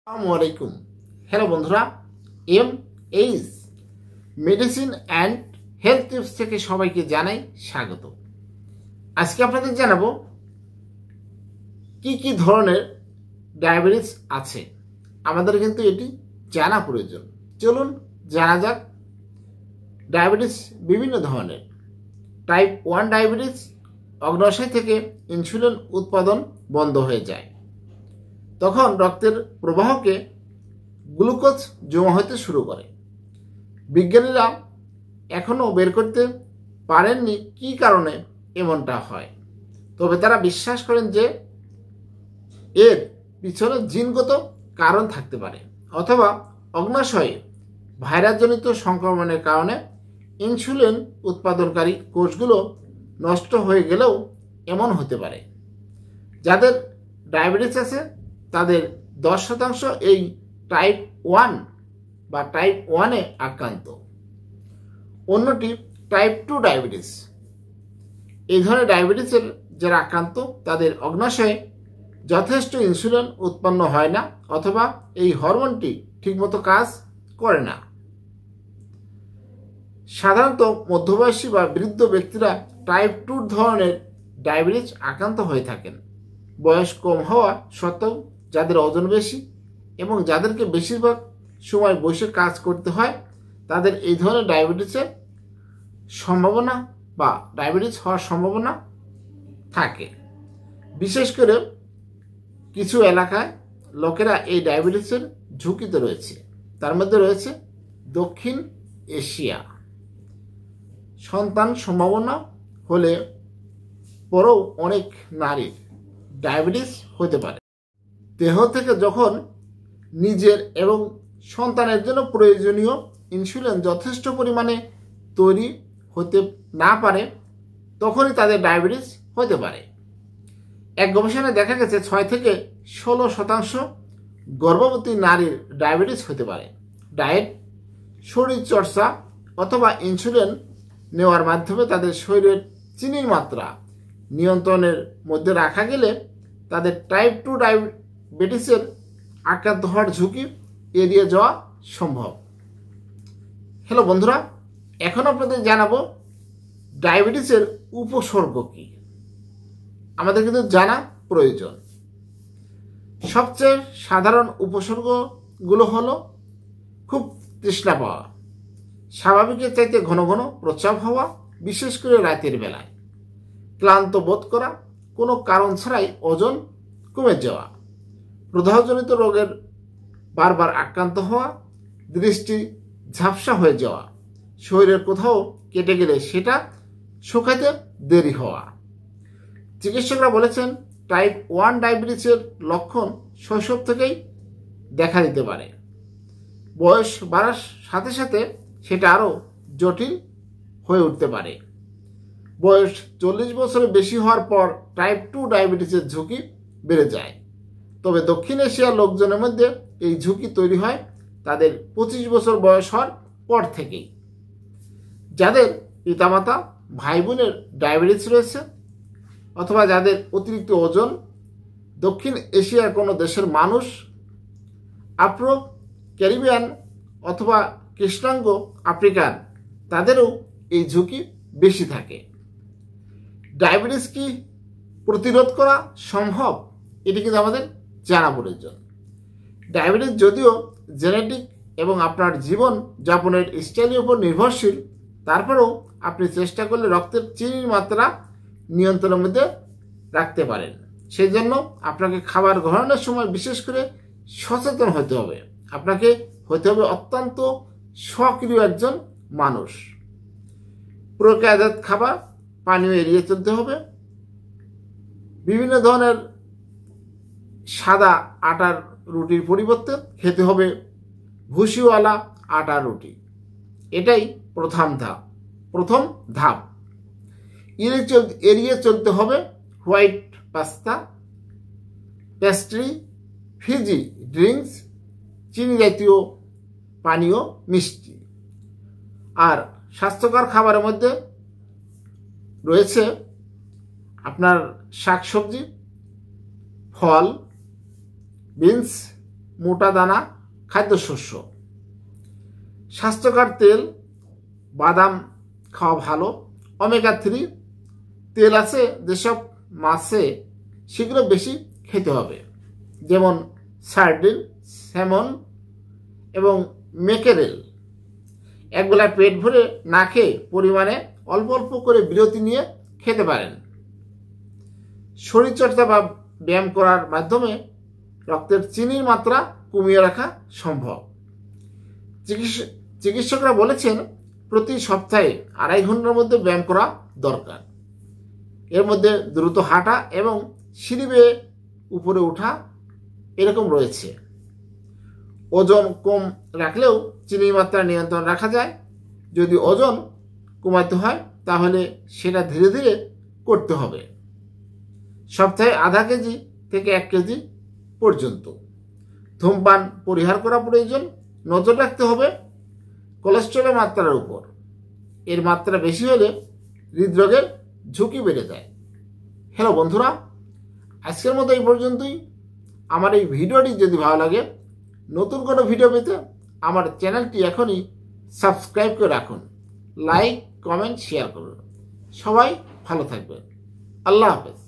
আসসালামু আলাইকুম। হ্যালো বন্ধুরা, H medicine and health tips থেকে সবাইকে জানাই স্বাগত। আজকে আপনাদের জানাবো কি কি ধরনের ডায়াবেটিস আছে। আমাদের কিন্তু এটি জানা প্রয়োজন। চলুন জানা যাক। ডায়াবেটিস বিভিন্ন ধরনের। টাইপ 1 ডায়াবেটিস, অগ্ন্যাশয় থেকে ইনসুলিন উৎপাদন বন্ধ হয়ে যায়, তখন রক্তের প্রবাহকে গ্লুকোজ জমা হতে শুরু করে। বিজ্ঞানীরা এখনও বের করতে পারেননি কি কারণে এমনটা হয়, তবে তারা বিশ্বাস করেন যে এর পিছনে জিনগত কারণ থাকতে পারে, অথবা অগ্ন্যাশয়ে ভাইরাসজনিত সংক্রমণের কারণে ইনসুলিন উৎপাদনকারী কোষগুলো নষ্ট হয়ে গেলেও এমন হতে পারে। যাদের ডায়াবেটিস আছে তাদের 10% এই টাইপ 1 বা টাইপ 1-এ আক্রান্ত। অন্যটি টাইপ 2 ডায়াবেটিস। এই ধরনের ডায়াবেটিসের যারা আক্রান্ত তাদের অগ্ন্যাশয়ে যথেষ্ট ইনসুলিন উৎপন্ন হয় না, অথবা এই হরমোনটি ঠিকমতো কাজ করে না। সাধারণত মধ্যবয়সী বা বৃদ্ধ ব্যক্তিরা টাইপ 2 ধরনের ডায়াবেটিস আক্রান্ত হয়ে থাকেন। বয়স কম হওয়া সত্ত্বেও যাদের ওজন বেশি এবং যাদেরকে বেশিরভাগ সময় বসে কাজ করতে হয়, তাদের এই ধরনের ডায়াবেটিসের সম্ভাবনা বা ডায়াবেটিস হওয়ার সম্ভাবনা থাকে। বিশেষ করে কিছু এলাকায় লোকেরা এই ডায়াবেটিসের ঝুঁকিতে রয়েছে। তার মধ্যে রয়েছে দক্ষিণ এশিয়া। সন্তান সম্ভাবনা হলে পরেও অনেক নারীর ডায়াবেটিস হতে পারে। দেহ থেকে যখন নিজের এবং সন্তানের জন্য প্রয়োজনীয় ইনসুলিন যথেষ্ট পরিমাণে তৈরি হতে না পারে, তখনই তাদের ডায়াবেটিস হতে পারে। এক গবেষণায় দেখা গেছে 6 থেকে 16% গর্ভবতী নারীর ডায়াবেটিস হতে পারে। ডায়েট, শরীরচর্চা অথবা ইনসুলিন নেওয়ার মাধ্যমে তাদের শরীরের চিনির মাত্রা নিয়ন্ত্রণের মধ্যে রাখা গেলে তাদের টাইপ 2 ডায়াবেটিসের আক্রান্ত হওয়ার ঝুঁকি এড়িয়ে যাওয়া সম্ভব। হ্যালো বন্ধুরা, এখন আপনাদের জানাবো ডায়াবেটিসের উপসর্গ কি। আমাদের কিন্তু জানা প্রয়োজন। সবচেয়ে সাধারণ উপসর্গগুলো হলো খুব তৃষ্ণা পাওয়া, স্বাভাবিকের চাইতে ঘন ঘন প্রস্রাব হওয়া, বিশেষ করে রাতের বেলায়, ক্লান্ত বোধ করা, কোনো কারণ ছাড়াই ওজন কমে যাওয়া, প্রদাহজনিত রোগের বারবার আক্রান্ত হওয়া, দৃষ্টি ঝাপসা হয়ে যাওয়া, শরীরের কোথাও কেটে গেলে সেটা শুকাতে দেরি হওয়া। চিকিৎসকরা বলেছেন টাইপ 1 ডায়াবেটিসের লক্ষণ শৈশব থেকেই দেখা দিতে পারে। বয়স বাড়ার সাথে সাথে সেটা আরও জটিল হয়ে উঠতে পারে। বয়স 40 বছরের বেশি হওয়ার পর টাইপ 2 ডায়াবেটিসের ঝুঁকি বেড়ে যায়। তবে দক্ষিণ এশিয়ার লোকজনের মধ্যে এই ঝুঁকি তৈরি হয় তাদের 25 বছর বয়স হওয়ার পর থেকেই। যাদের পিতামাতা ভাই বোনের ডায়াবেটিস রয়েছে, অথবা যাদের অতিরিক্ত ওজন, দক্ষিণ এশিয়ার কোনো দেশের মানুষ, আফ্রো ক্যারিবিয়ান অথবা কৃষ্ণাঙ্গ আফ্রিকান, তাদেরও এই ঝুঁকি বেশি থাকে। ডায়াবেটিস কি প্রতিরোধ করা সম্ভব? এটি কিন্তু আমাদের জানা প্রয়োজন। ডায়াবেটিস যদিও জেনেটিক এবং আপনার জীবন যাপনের স্টাইলের উপর নির্ভরশীল, তারপরেও আপনি চেষ্টা করলে রক্তের চিনির মাত্রা নিয়ন্ত্রণের মধ্যে রাখতে পারেন। সেই জন্য আপনাকে খাবার গ্রহণের সময় বিশেষ করে সচেতন হতে হবে। আপনাকে হতে হবে অত্যন্ত সক্রিয় একজন মানুষ। প্রক্রিয়াজাত খাবার, পানীয় এড়িয়ে চলতে হবে। বিভিন্ন ধরনের সাদা আটার রুটির পরিবর্তে খেতে হবে ভুসিওয়ালা আটার রুটি। এটাই প্রথম ধাপ। এড়িয়ে চলতে হবে white pasta, pastry, Fiji drinks, চিনি জাতীয় পানীয়, মিষ্টি। আর স্বাস্থ্যকর খাবারের মধ্যে রয়েছে আপনার শাকসবজি, ফল, বিনস, মোটা দানা খাদ্যশস্য। স্বাস্থ্যকর তেল, বাদাম খাওয়া ভালো। ওমেগা 3 তেল আছে যেসব মাছে, সেগুলো বেশি খেতে হবে, যেমন সার্ডিন, স্যামন এবং ম্যাকেরেল। একবেলা পেট ভরে না খেয়ে পরিমাণে অল্প অল্প করে বিরতি নিয়ে খেতে পারেন। শরীরচর্চা বা ব্যায়াম করার মাধ্যমে রক্তের চিনির মাত্রা কমিয়ে রাখা সম্ভব। চিকিৎসকরা বলেছেন প্রতি সপ্তাহে 2.5 ঘন্টার মধ্যে ব্যায়াম করা দরকার। এর মধ্যে দ্রুত হাঁটা এবং সিঁড়ি বেয়ে উপরে ওঠা এরকম রয়েছে। ওজন কম রাখলেও চিনির মাত্রা নিয়ন্ত্রণ রাখা যায়। যদি ওজন কমাতে হয় তাহলে সেটা ধীরে ধীরে করতে হবে। সপ্তাহে আধা কেজি থেকে 1 কেজি পর্যন্ত। ধূমপান পরিহার করা প্রয়োজন। নজর রাখতে হবে কোলেস্টেরলের মাত্রার উপর। এর মাত্রা বেশি হলে হৃদরোগের ঝুঁকি বেড়ে যায়। হ্যালো বন্ধুরা, আজকের মতো এই পর্যন্তই। আমার এই ভিডিওটি যদি ভালো লাগে, নতুন কোনো ভিডিও পেতে আমার চ্যানেলটি এখনই সাবস্ক্রাইব করে রাখুন। লাইক, কমেন্ট, শেয়ার করুন। সবাই ভালো থাকবেন। আল্লাহ হাফেজ।